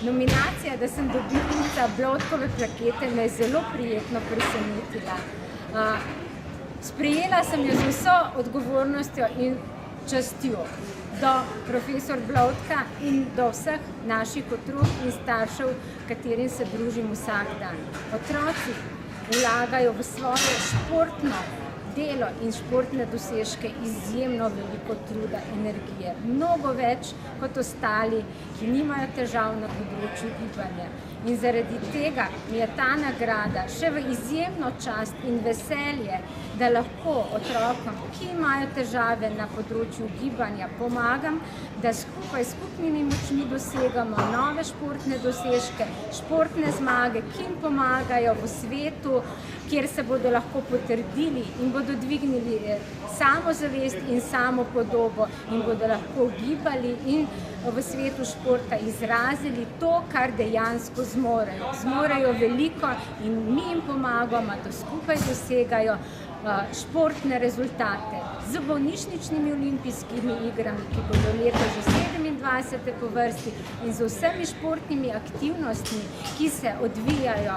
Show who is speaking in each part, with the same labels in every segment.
Speaker 1: Nominacija, da sem dobitnica Blotkove plakete, me je zelo prijetno presenetila. Sprejela sem jo z vso odgovornostjo in častjo do profesor Blotka in do vseh naših otrok in staršev, katerim se družim vsak dan. Otroci vlagajo v svoje športno delo in športne dosežke izjemno veliko truda, energije. Mnogo več kot ostali, ki nimajo težav na področju gibanja. In zaradi tega mi je ta nagrada še v izjemno čast in veselje, da lahko otrokom, ki imajo težave na področju gibanja, pomagam, da skupaj s skupnimi močmi dosegamo nove športne dosežke, športne zmage, ki jim pomagajo v svetu, kjer se bodo lahko potrdili in bodo dvignili samozavest in samopodobo in bodo lahko gibali in v svetu športa izrazili to, kar dejansko zmorejo. Zmorejo veliko in mi jim pomagamo, da skupaj dosegajo športne rezultate z bolnišničnimi olimpijskimi igrami, ki bodo letos že 27. po vrsti, in z vsemi športnimi aktivnostmi, ki se odvijajo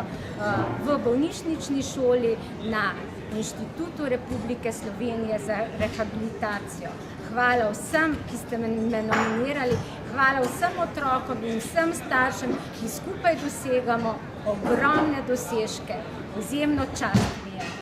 Speaker 1: v bolnišnični šoli na Inštitutu Republike Slovenije za rehabilitacijo. Hvala vsem, ki ste me nominirali, hvala vsem otrokom in vsem staršem, ki skupaj dosegamo ogromne dosežke. Izjemno čast.